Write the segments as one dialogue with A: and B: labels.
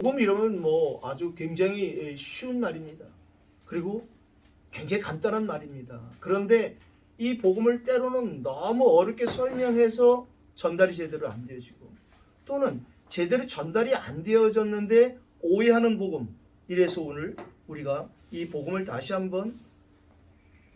A: 복음 이러면 뭐 아주 굉장히 쉬운 말입니다. 그리고 굉장히 간단한 말입니다. 그런데 이 복음을 때로는 너무 어렵게 설명해서 전달이 제대로 안 되어지고, 또는 제대로 전달이 안 되어졌는데 오해하는 복음. 이래서 오늘 우리가 이 복음을 다시 한번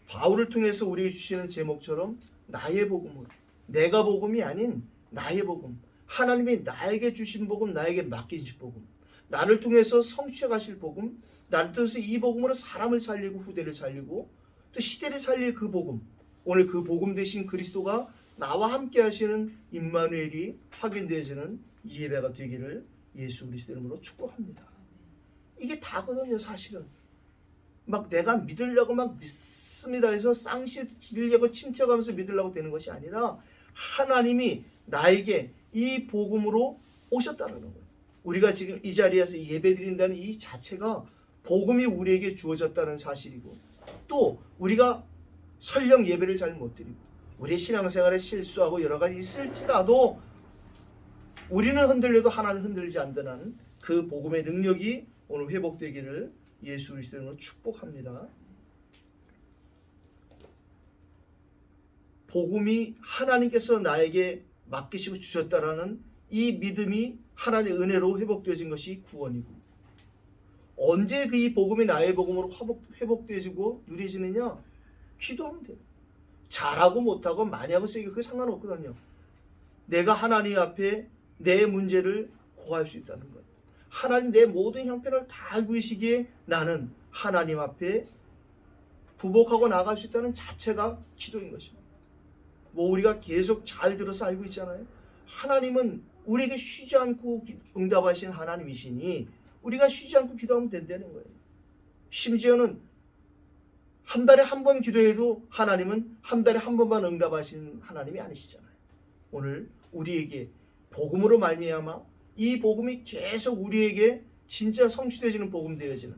A: 바울을 통해서 우리에게 주시는 제목처럼 나의 복음으로, 내가 복음이 아닌 나의 복음, 하나님이 나에게 주신 복음, 나에게 맡기신 복음, 나를 통해서 성취해 가실 복음, 나를 통해서 이 복음으로 사람을 살리고 후대를 살리고 또 시대를 살릴 그 복음, 오늘 그 복음 대신 그리스도가 나와 함께 하시는 임마누엘이 확인되어지는 이 예배가 되기를 예수 그리스도 이름으로 축복합니다. 이게 다거든요. 사실은 막 내가 믿으려고 막 믿습니다 해서 쌍시 기르려고 침튀어가면서 믿으려고 되는 것이 아니라 하나님이 나에게 이 복음으로 오셨다는 거예요. 우리가 지금 이 자리에서 예배드린다는 이 자체가 복음이 우리에게 주어졌다는 사실이고, 또 우리가 설령 예배를 잘 못 드리고 우리의 신앙생활에 실수하고 여러 가지 있을지라도 우리는 흔들려도 하나는 흔들리지 않는다는 그 복음의 능력이 오늘 회복되기를 예수 그리스도로 축복합니다. 복음이 하나님께서 나에게 맡기시고 주셨다라는 이 믿음이 하나님의 은혜로 회복되어진 것이 구원이고, 언제 그 이 복음이 나의 복음으로 회복되어지고 누려지느냐? 기도하면 돼요. 잘하고 못하고 많이 하고 세게 그게 상관없거든요. 내가 하나님 앞에 내 문제를 고할 수 있다는 것. 하나님 내 모든 형편을 다 알고 계시기에 나는 하나님 앞에 부복하고 나갈 수 있다는 자체가 기도인 것입니다. 뭐 우리가 계속 잘 들어서 알고 있잖아요. 하나님은 우리에게 쉬지 않고 응답하신 하나님이시니 우리가 쉬지 않고 기도하면 된다는 거예요. 심지어는 한 달에 한 번 기도해도 하나님은 한 달에 한 번만 응답하신 하나님이 아니시잖아요. 오늘 우리에게 복음으로 말미암아 이 복음이 계속 우리에게 진짜 성취되어지는 복음 되어지는,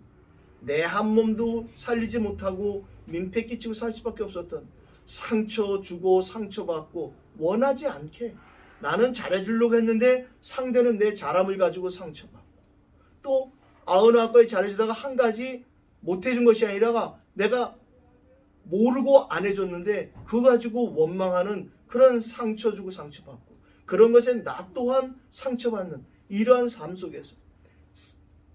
A: 내 한 몸도 살리지 못하고 민폐 끼치고 살 수밖에 없었던, 상처 주고 상처받고 원하지 않게 나는 잘해주려고 했는데 상대는 내 잘함을 가지고 상처받고, 또 아흔아홉까지 잘해주다가 한 가지 못해준 것이 아니라 내가 모르고 안 해줬는데 그거 가지고 원망하는 그런 상처 주고 상처받고, 그런 것에 나 또한 상처받는 이러한 삶 속에서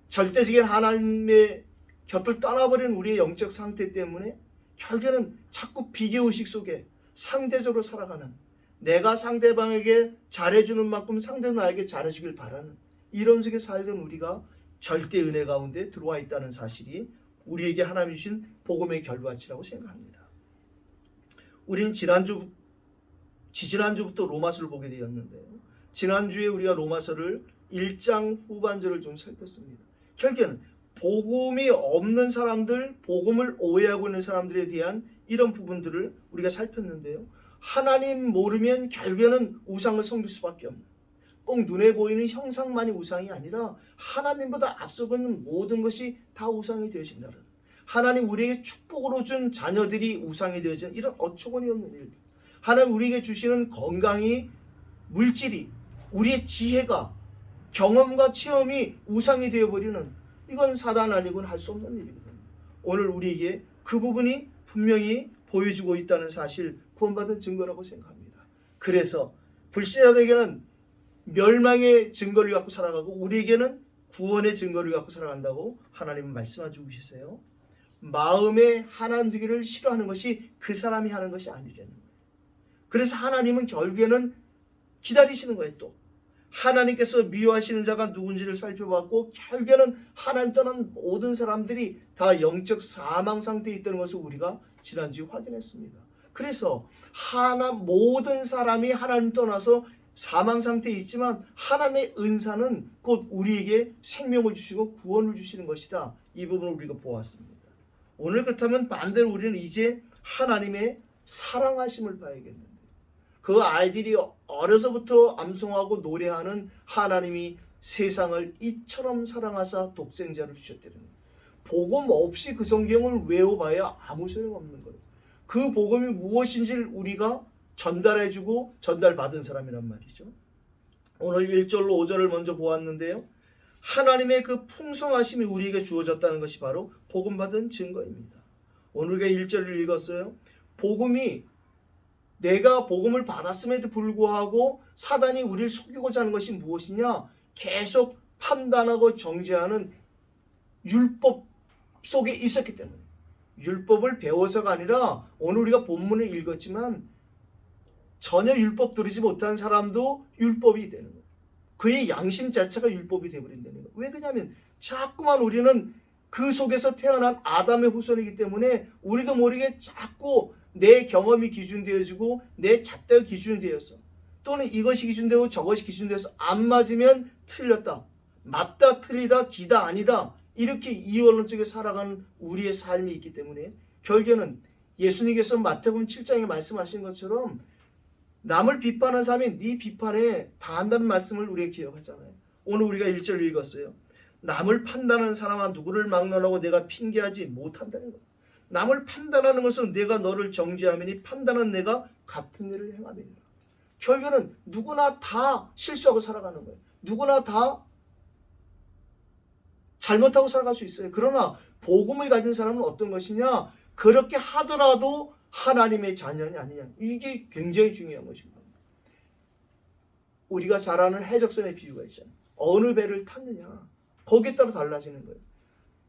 A: 절대적인 하나님의 곁을 떠나버린 우리의 영적 상태 때문에 결국에는 자꾸 비교의식 속에 상대적으로 살아가는, 내가 상대방에게 잘해주는 만큼 상대는 나에게 잘해주길 바라는 이런 속에 살던 우리가 절대 은혜 가운데 들어와 있다는 사실이 우리에게 하나님이 주신 복음의 결과치라고 생각합니다. 우리는 지지난주부터 로마서를 보게 되었는데요. 지난주에 우리가 로마서를 1장 후반절을 좀 살폈습니다. 결국에는 복음이 없는 사람들, 복음을 오해하고 있는 사람들에 대한 이런 부분들을 우리가 살폈는데요. 하나님 모르면 결국에는 우상을 섬길 수밖에 없는, 꼭 눈에 보이는 형상만이 우상이 아니라 하나님보다 앞서가는 모든 것이 다 우상이 되어진다는, 하나님 우리에게 축복으로 준 자녀들이 우상이 되어진 이런 어처구니 없는 일, 하나님 우리에게 주시는 건강이, 물질이, 우리의 지혜가, 경험과 체험이 우상이 되어버리는, 이건 사단 아니고는 할 수 없는 일이거든요. 오늘 우리에게 그 부분이 분명히 보여주고 있다는 사실, 구원받은 증거라고 생각합니다. 그래서 불신자들에게는 멸망의 증거를 갖고 살아가고 우리에게는 구원의 증거를 갖고 살아간다고 하나님은 말씀하시고 계세요. 마음에 하나님 되기를 싫어하는 것이 그 사람이 하는 것이 아니라는 거예요. 그래서 하나님은 결국에는 기다리시는 거예요. 또 하나님께서 미워하시는 자가 누군지를 살펴봤고 결국에는 하나님 떠난 모든 사람들이 다 영적 사망 상태에 있다는 것을 우리가 지난주에 확인했습니다. 그래서 모든 사람이 하나님 떠나서 사망 상태에 있지만 하나님의 은사는 곧 우리에게 생명을 주시고 구원을 주시는 것이다. 이 부분을 우리가 보았습니다. 오늘 그렇다면 반대로 우리는 이제 하나님의 사랑하심을 봐야겠는데, 그 아이들이 어려서부터 암송하고 노래하는 하나님이 세상을 이처럼 사랑하사 독생자를 주셨다는 거예요. 복음 없이 그 성경을 외워봐야 아무 소용없는 거예요. 그 복음이 무엇인지를 우리가 전달해주고 전달받은 사람이란 말이죠. 오늘 1절로 5절을 먼저 보았는데요. 하나님의 그 풍성하심이 우리에게 주어졌다는 것이 바로 복음 받은 증거입니다. 오늘 우리가 1절을 읽었어요. 내가 복음을 받았음에도 불구하고 사단이 우리를 속이고자 하는 것이 무엇이냐? 계속 판단하고 정죄하는 율법 속에 있었기 때문에, 율법을 배워서가 아니라 오늘 우리가 본문을 읽었지만 전혀 율법 들으지 못한 사람도 율법이 되는 거예요. 그의 양심 자체가 율법이 되어버린다는 거예요. 왜 그러냐면 자꾸만 우리는 그 속에서 태어난 아담의 후손이기 때문에 우리도 모르게 자꾸 내 경험이 기준되어지고 내 잣대가 기준이 되어서, 또는 이것이 기준되고 저것이 기준되어서 안 맞으면 틀렸다, 맞다 틀리다 기다 아니다, 이렇게 이원론 쪽에 살아가는 우리의 삶이 있기 때문에 결국에는 예수님께서 마태복음 7장에 말씀하신 것처럼 남을 비판하는 사람이 네 비판에 당한다는 말씀을 우리가 기억하잖아요. 오늘 우리가 1절을 읽었어요. 남을 판단하는 사람아 누구를 막론하고 내가 핑계하지 못한다는 거예요. 남을 판단하는 것은 내가 너를 정죄하매니 판단한 내가 같은 일을 행함이니라. 결국에는 누구나 다 실수하고 살아가는 거예요. 누구나 다 잘못하고 살아갈 수 있어요. 그러나 복음을 가진 사람은 어떤 것이냐? 그렇게 하더라도 하나님의 자녀이 아니냐. 이게 굉장히 중요한 것입니다. 우리가 잘 아는 해적선의 비유가 있잖아요. 어느 배를 탔느냐, 거기에 따라 달라지는 거예요.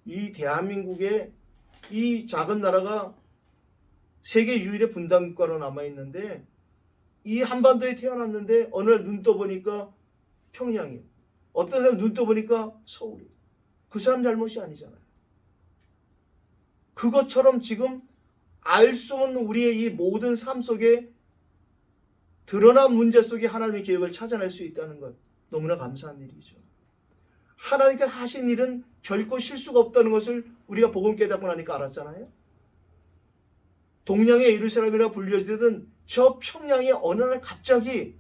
A: 이 대한민국의 이 작은 나라가 세계 유일의 분단국가로 남아있는데, 이 한반도에 태어났는데 어느 날 눈 떠보니까 평양이에요. 어떤 사람 눈 떠보니까 서울이에요. 그 사람 잘못이 아니잖아요. 그것처럼 지금 알 수 없는 우리의 이 모든 삶 속에 드러난 문제 속에 하나님의 계획을 찾아낼 수 있다는 것, 너무나 감사한 일이죠. 하나님께서 하신 일은 결코 실수가 없다는 것을 우리가 복음 깨닫고 나니까 알았잖아요. 동양의 예루살렘이라 불려지던 저 평양에 어느 날 갑자기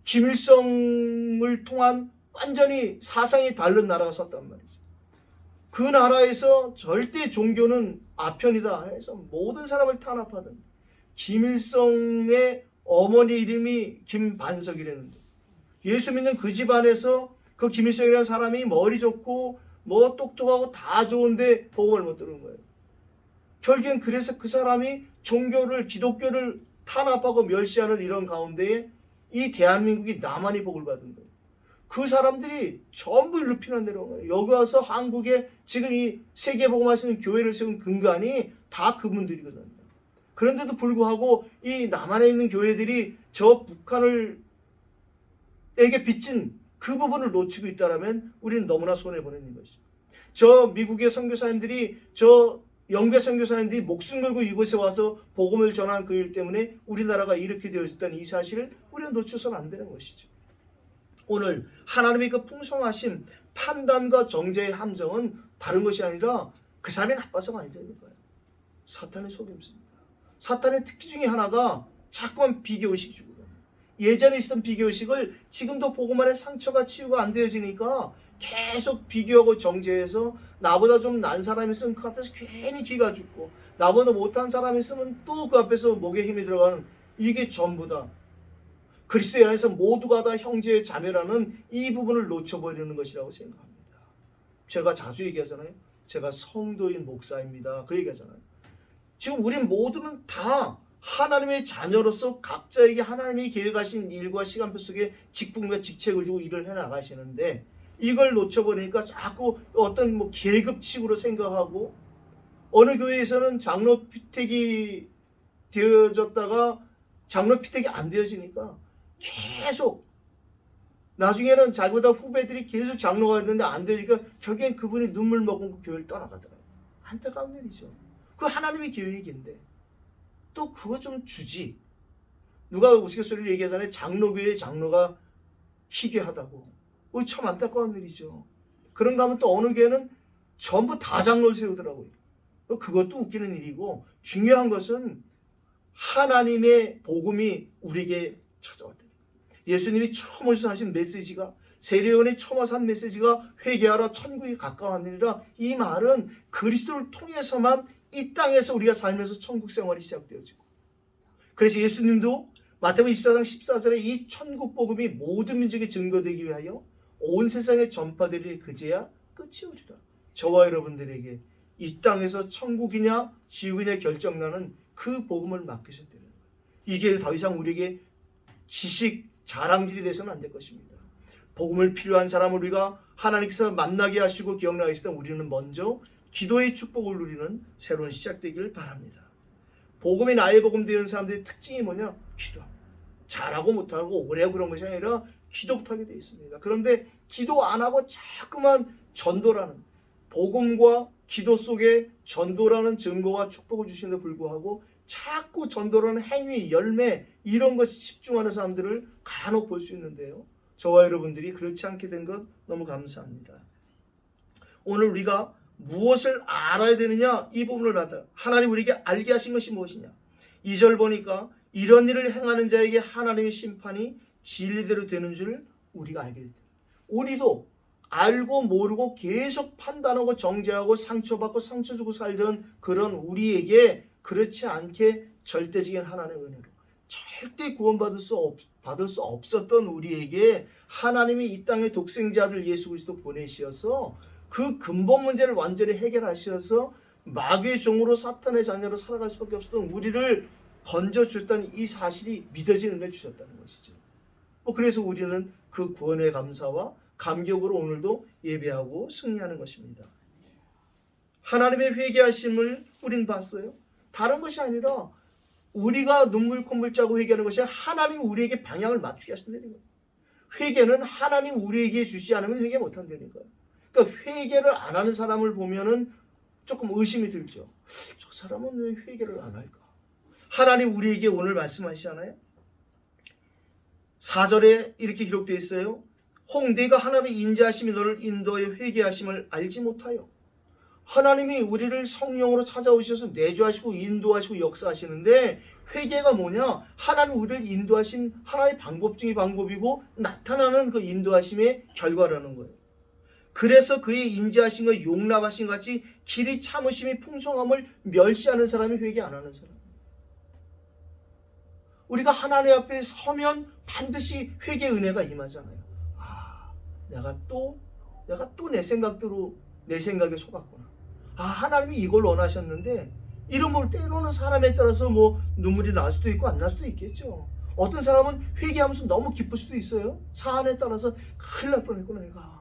A: 김일성을 통한 완전히 사상이 다른 나라가 섰단 말이죠. 그 나라에서 절대 종교는 아편이다 해서 모든 사람을 탄압하던 김일성의 어머니 이름이 김반석이라는데, 예수 믿는 그 집안에서 그 김일성이라는 사람이 머리 좋고 뭐 똑똑하고 다 좋은데 복음을 못 들은 거예요. 결국엔 그래서 그 사람이 종교를, 기독교를 탄압하고 멸시하는 이런 가운데에 이 대한민국이 나만이 복을 받은 거예요. 그 사람들이 전부 일로 피난 내려온 거예요. 여기 와서 한국에 지금 이 세계복음 하시는 교회를 세운 근간이 다 그분들이거든요. 그런데도 불구하고 이 남한에 있는 교회들이 저 북한을 에게 빚진 그 부분을 놓치고 있다면 우리는 너무나 손해보는 것이죠. 저 미국의 선교사님들이, 저 영국의 선교사님들이 목숨 걸고 이곳에 와서 복음을 전한 그 일 때문에 우리나라가 이렇게 되어졌다는 이 사실을 우리는 놓쳐서는 안 되는 것이죠. 오늘 하나님의 그 풍성하신 판단과 정죄의 함정은 다른 것이 아니라 그 사람이 나빠서가 아니라는 거예요. 사탄의 속임수입니다. 사탄의 특기 중에 하나가 자꾸만 비교의식 주거든요. 예전에 있었던 비교의식을 지금도 복음 안에 상처가 치유가 안 되어지니까 계속 비교하고 정죄해서 나보다 좀 난 사람이 있으면 그 앞에서 괜히 기가 죽고, 나보다 못한 사람이 있으면 또 그 앞에서 목에 힘이 들어가는, 이게 전부 다 그리스도의 안에서 모두가 다 형제 자매라는 이 부분을 놓쳐버리는 것이라고 생각합니다. 제가 자주 얘기하잖아요. 제가 성도인 목사입니다. 그 얘기하잖아요. 지금 우리 모두는 다 하나님의 자녀로서 각자에게 하나님이 계획하신 일과 시간표 속에 직분과 직책을 주고 일을 해나가시는데, 이걸 놓쳐버리니까 자꾸 어떤 뭐 계급식으로 생각하고, 어느 교회에서는 장로 피택이 되어졌다가 장로 피택이 안 되어지니까 계속 나중에는 자기보다 후배들이 계속 장로가 됐는데 안 되니까 결국엔 그분이 눈물 머금고 교회를 떠나가더라고요. 안타까운 일이죠. 그 하나님의 계획인데 또 그거 좀 주지. 누가 우스갯소리를 얘기하잖아요. 장로교회의 장로가 희귀하다고. 참 안타까운 일이죠. 그런가 하면 또 어느 교회는 전부 다 장로를 세우더라고요. 그것도 웃기는 일이고, 중요한 것은 하나님의 복음이 우리에게 찾아왔다. 예수님이 처음 오셔서 하신 메시지가, 세례요한이 처음 와서 한 메시지가 회개하라 천국이 가까웠느니라, 이 말은 그리스도를 통해서만 이 땅에서 우리가 살면서 천국 생활이 시작되어지고, 그래서 예수님도 마태복음 24장 14절에 이 천국 복음이 모든 민족에 증거되기 위하여 온 세상에 전파되리니 그제야 끝이 오리라. 저와 여러분들에게 이 땅에서 천국이냐 지옥이냐 결정나는 그 복음을 맡기셨다는 거예요. 이게 더 이상 우리에게 지식 자랑질이 돼서는 안 될 것입니다. 복음을 필요한 사람을 우리가 하나님께서 만나게 하시고 기억나게 하시던 우리는 먼저 기도의 축복을 누리는 새로운 시작되길 바랍니다. 복음이 나의 복음 되는 사람들의 특징이 뭐냐? 기도. 잘하고 못하고 오래 그런 것이 아니라 기도 못하게 되어 있습니다. 그런데 기도 안 하고 자꾸만 전도라는, 복음과 기도 속에 전도라는 증거와 축복을 주시는데 불구하고 자꾸 전도라는 행위, 열매 이런 것에 집중하는 사람들을 간혹 볼 수 있는데요. 저와 여러분들이 그렇지 않게 된 것 너무 감사합니다. 오늘 우리가 무엇을 알아야 되느냐, 이 부분을 나타 하나님 우리에게 알게 하신 것이 무엇이냐. 2절 보니까 이런 일을 행하는 자에게 하나님의 심판이 진리대로 되는 줄 우리가 알게 됐다. 우리도 알고 모르고 계속 판단하고 정죄하고 상처받고 상처 주고 살던 그런 우리에게 그렇지 않게 절대적인 하나님의 은혜로 절대 구원받을 수 없었던 우리에게 하나님이 이 땅에 독생자 아들 예수 그리스도 보내셔서 그 근본 문제를 완전히 해결하셔서 마귀의 종으로 사탄의 자녀로 살아갈 수밖에 없었던 우리를 건져주셨다는 이 사실이 믿어지는 은혜를 주셨다는 것이죠. 그래서 우리는 그 구원의 감사와 감격으로 오늘도 예배하고 승리하는 것입니다. 하나님의 회개하심을 우린 봤어요. 다른 것이 아니라 우리가 눈물 콧물 짜고 회개하는 것이 하나님이 우리에게 방향을 맞추게 하신다는 거예요. 회개는 하나님 우리에게 주시지 않으면 회개 못한다는 거예요. 그러니까 회개를 안 하는 사람을 보면은 조금 의심이 들죠. 저 사람은 왜 회개를 안 할까? 하나님 우리에게 오늘 말씀하시잖아요. 4절에 이렇게 기록되어 있어요. 혹 네가 하나님의 인자하심이 너를 인도하여 회개하심을 알지 못하여. 하나님이 우리를 성령으로 찾아오셔서 내주하시고 인도하시고 역사하시는데 회개가 뭐냐? 하나님 우리를 인도하신 하나의 방법 중의 방법이고 나타나는 그 인도하심의 결과라는 거예요. 그래서 그의 인자하심과 용납하심 같이 길이 참으심이 풍성함을 멸시하는 사람이 회개 안 하는 사람. 우리가 하나님 앞에 서면 반드시 회개 은혜가 임하잖아요. 내가 또 내 생각대로 내 생각에 속았구나. 하나님이 이걸 원하셨는데 이런 걸 때로는 사람에 따라서 눈물이 날 수도 있고 안 날 수도 있겠죠. 어떤 사람은 회개하면서 너무 기쁠 수도 있어요. 사안에 따라서 큰일 날 뻔했구나 내가.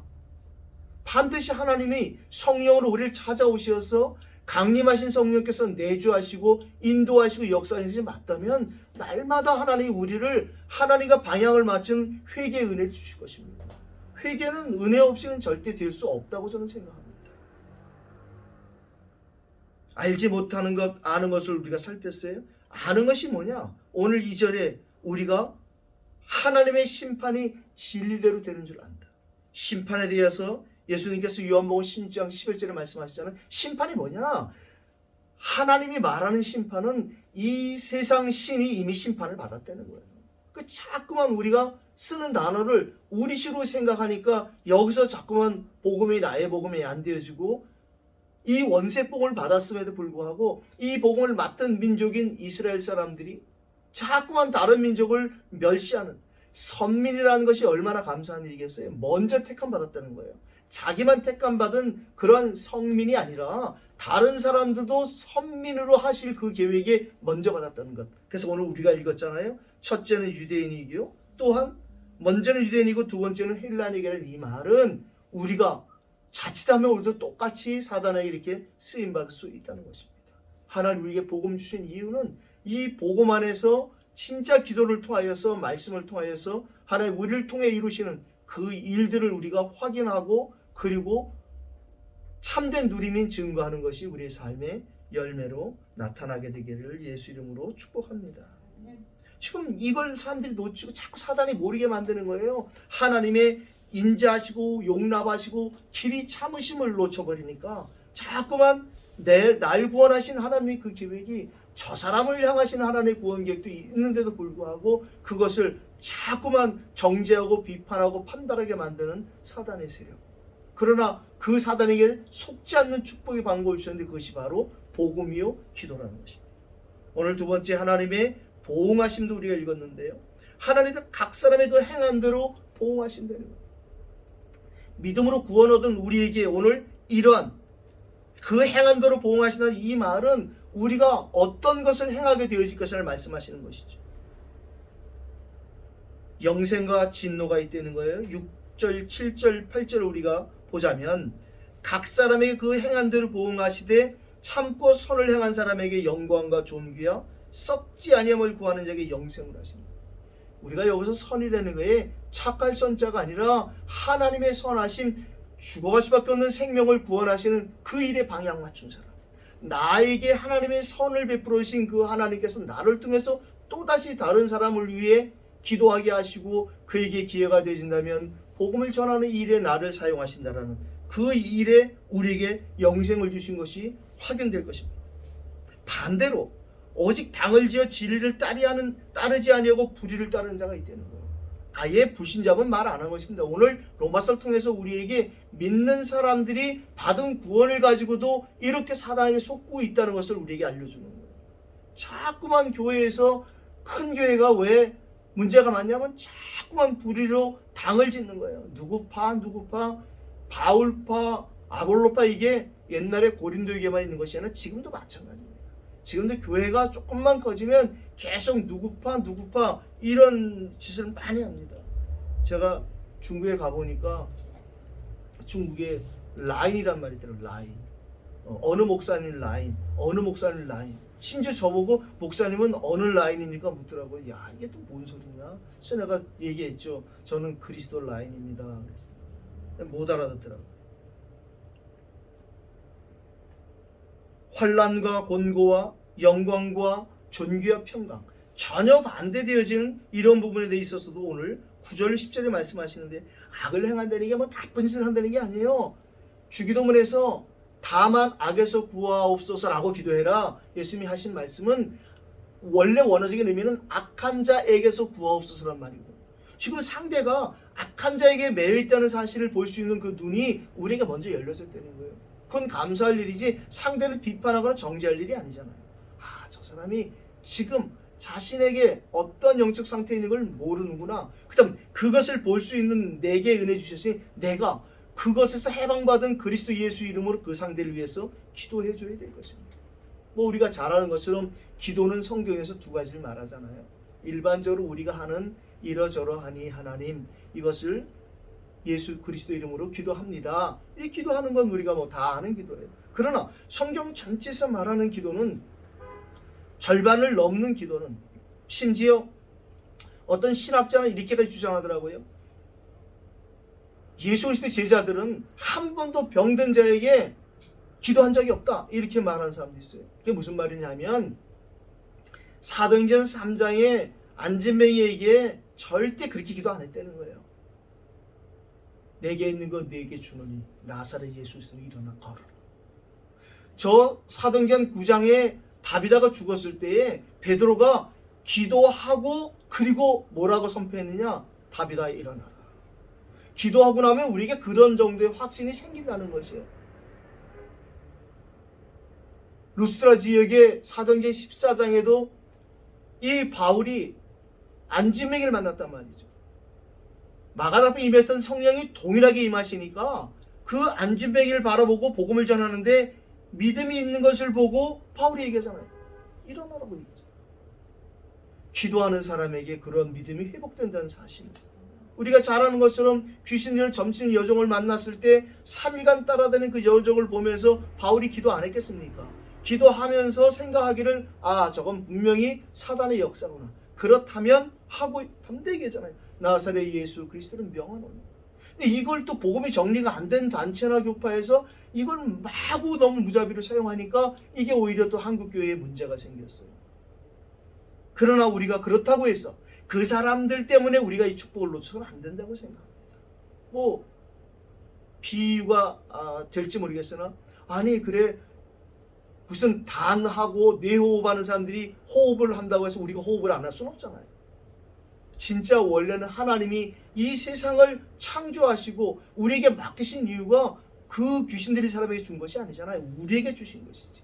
A: 반드시 하나님이 성령으로 우리를 찾아오셔서 강림하신 성령께서 내주하시고 인도하시고 역사하시는 것이 맞다면 날마다 하나님이 우리를 하나님과 방향을 맞춘 회개의 은혜를 주실 것입니다. 회개는 은혜 없이는 절대 될 수 없다고 저는 생각합니다. 알지 못하는 것, 아는 것을 우리가 살폈어요. 아는 것이 뭐냐? 오늘 2절에 우리가 하나님의 심판이 진리대로 되는 줄 안다. 심판에 대해서 예수님께서 요한복음 16장 11절에 말씀하시잖아요. 심판이 뭐냐? 하나님이 말하는 심판은 이 세상 신이 이미 심판을 받았다는 거예요. 자꾸만 우리가 쓰는 단어를 우리식으로 생각하니까 여기서 자꾸만 복음이 나의 복음이 안 되어지고 이 원색 복음을 받았음에도 불구하고 이 복음을 맡은 민족인 이스라엘 사람들이 자꾸만 다른 민족을 멸시하는 선민이라는 것이 얼마나 감사한 일이겠어요. 먼저 택함 받았다는 거예요. 자기만 택함 받은 그런 성민이 아니라 다른 사람들도 선민으로 하실 그 계획에 먼저 받았다는 것. 그래서 오늘 우리가 읽었잖아요. 첫째는 유대인이고요. 또한 먼저는 유대인이고 두 번째는 헬라인이라는 이 말은 우리가 자칫하면 우리도 똑같이 사단에게 이렇게 쓰임받을 수 있다는 것입니다. 하나님 우리에게 복음 주신 이유는 이 복음 안에서 진짜 기도를 통하여서 말씀을 통하여서 하나님 우리를 통해 이루시는 그 일들을 우리가 확인하고 그리고 참된 누림인 증거하는 것이 우리의 삶의 열매로 나타나게 되기를 예수 이름으로 축복합니다. 지금 이걸 사람들이 놓치고 자꾸 사단이 모르게 만드는 거예요. 하나님의 인자하시고 용납하시고 길이 참으심을 놓쳐버리니까 자꾸만 날 구원하신 하나님의 그 계획이 저 사람을 향하신 하나님의 구원 계획도 있는데도 불구하고 그것을 자꾸만 정죄하고 비판하고 판단하게 만드는 사단의 세력. 그러나 그 사단에게 속지 않는 축복의 방법을 주셨는데 그것이 바로 복음이요 기도라는 것입니다. 오늘 두 번째 하나님의 보응하심도 우리가 읽었는데요. 하나님은 각 사람의 그 행한 대로 보응하신다는 거예요. 믿음으로 구원 얻은 우리에게 오늘 이러한 그 행한 대로 보응하시는 이 말은 우리가 어떤 것을 행하게 되어질 것을 말씀하시는 것이죠. 영생과 진노가 있다는 거예요. 6절, 7절, 8절을 우리가 보자면 각 사람에게 그 행한 대로 보응하시되 참고 선을 행한 사람에게 영광과 존귀와 썩지 아니함을 구하는 자에게 영생을 하신다. 우리가 여기서 선이라는 거에 착할 선자가 아니라 하나님의 선하심, 죽어갈 수밖에 없는 생명을 구원하시는 그 일에 방향 맞춘 사람, 나에게 하나님의 선을 베풀어 주신 그 하나님께서 나를 통해서 또다시 다른 사람을 위해 기도하게 하시고 그에게 기회가 되어진다면 복음을 전하는 일에 나를 사용하신다라는 그 일에 우리에게 영생을 주신 것이 확인될 것입니다. 반대로 오직 당을 지어 진리를 따르지 아니하고 불의를 따르는 자가 있다는 거예요. 아예 불신자분 말 안 한 것입니다. 오늘 로마서를 통해서 우리에게 믿는 사람들이 받은 구원을 가지고도 이렇게 사단에게 속고 있다는 것을 우리에게 알려주는 거예요. 자꾸만 교회에서 큰 교회가 왜 문제가 많냐면 자꾸만 불의로 당을 짓는 거예요. 누구파, 바울파, 아볼로파, 이게 옛날에 고린도에게만 있는 것이 아니라 지금도 마찬가지입니다. 지금도 교회가 조금만 커지면 계속 누구파 이런 짓을 많이 합니다. 제가 중국에 가보니까 중국에 라인이란 말이 있더라고요. 라인. 어느 목사님 라인, 어느 목사님 라인. 심지어 저보고 목사님은 어느 라인이니까 묻더라고요. 야, 이게 또 뭔 소리냐? 그래서 내가 얘기했죠. 저는 그리스도 라인입니다. 그래서 못 알아듣더라고요. 환난과 곤고와 영광과 존귀와 평강, 전혀 반대되어지는 이런 부분에 대해 있어서도 오늘 9절 10절에 말씀하시는데, 악을 행한다는 게 뭐 나쁜 짓을 한다는 게 아니에요. 주기도문에서 다만 악에서 구하옵소서라고 기도해라, 예수님이 하신 말씀은 원래 원어적인 의미는 악한 자에게서 구하옵소서란 말이고, 지금 상대가 악한 자에게 매여 있다는 사실을 볼 수 있는 그 눈이 우리에게 먼저 열렸었다는 거예요. 그건 감사할 일이지 상대를 비판하거나 정죄할 일이 아니잖아요. 아, 저 사람이 지금 자신에게 어떤 영적 상태에 있는 걸 모르는구나. 그 다음 그것을 볼 수 있는 내게 은혜 주셨으니 내가 그것에서 해방받은 그리스도 예수 이름으로 그 상대를 위해서 기도해 줘야 될 것입니다. 뭐 우리가 잘 아는 것처럼 기도는 성경에서 두 가지를 말하잖아요. 일반적으로 우리가 하는 이러저러하니 하나님, 이것을 예수 그리스도 이름으로 기도합니다. 이 기도하는 건 우리가 뭐 다 아는 기도예요. 그러나 성경 전체에서 말하는 기도는, 절반을 넘는 기도는, 심지어 어떤 신학자는 이렇게까지 주장하더라고요. 예수 그리스도의 제자들은 한 번도 병든 자에게 기도한 적이 없다, 이렇게 말하는 사람도 있어요. 그게 무슨 말이냐면 사도행전 3장에 안진뱅이에게 절대 그렇게 기도 안 했다는 거예요. 내게 있는 거 내게 주노니 나사렛 예수 그리스도로 일어나 걸어라. 저 사도행전 9장에 다비다가 죽었을 때에 베드로가 기도하고 그리고 뭐라고 선포했느냐? 다비다 일어나라. 기도하고 나면 우리에게 그런 정도의 확신이 생긴다는 것이에요. 루스드라 지역의 사도행전 14장에도 이 바울이 안진뱅이를 만났단 말이죠. 마가다 앞에 임했던 성령이 동일하게 임하시니까 그 안진뱅이를 바라보고 복음을 전하는데 믿음이 있는 것을 보고 바울이 얘기하잖아요. 일어나라고 얘기하죠. 기도하는 사람에게 그런 믿음이 회복된다는 사실입니다. 우리가 잘 아는 것처럼 귀신들을 점치는 여종을 만났을 때 3일간 따라다니는 그 여종을 보면서 바울이 기도 안 했겠습니까? 기도하면서 생각하기를, 아, 저건 분명히 사단의 역사구나. 그렇다면 하고 담대하게 하잖아요. 나사렛 예수 그리스도는 명하노니. 근데 이걸 또 복음이 정리가 안 된 단체나 교파에서 이걸 마구 너무 무자비로 사용하니까 이게 오히려 또 한국교회에 문제가 생겼어요. 그러나 우리가 그렇다고 해서 그 사람들 때문에 우리가 이 축복을 놓쳐서는 안 된다고 생각합니다. 뭐 비유가 될지 모르겠으나, 아니 그래 무슨 단하고 뇌호흡하는 사람들이 호흡을 한다고 해서 우리가 호흡을 안 할 수는 없잖아요. 진짜 원래는 하나님이 이 세상을 창조하시고 우리에게 맡기신 이유가 그 귀신들이 사람에게 준 것이 아니잖아요. 우리에게 주신 것이지.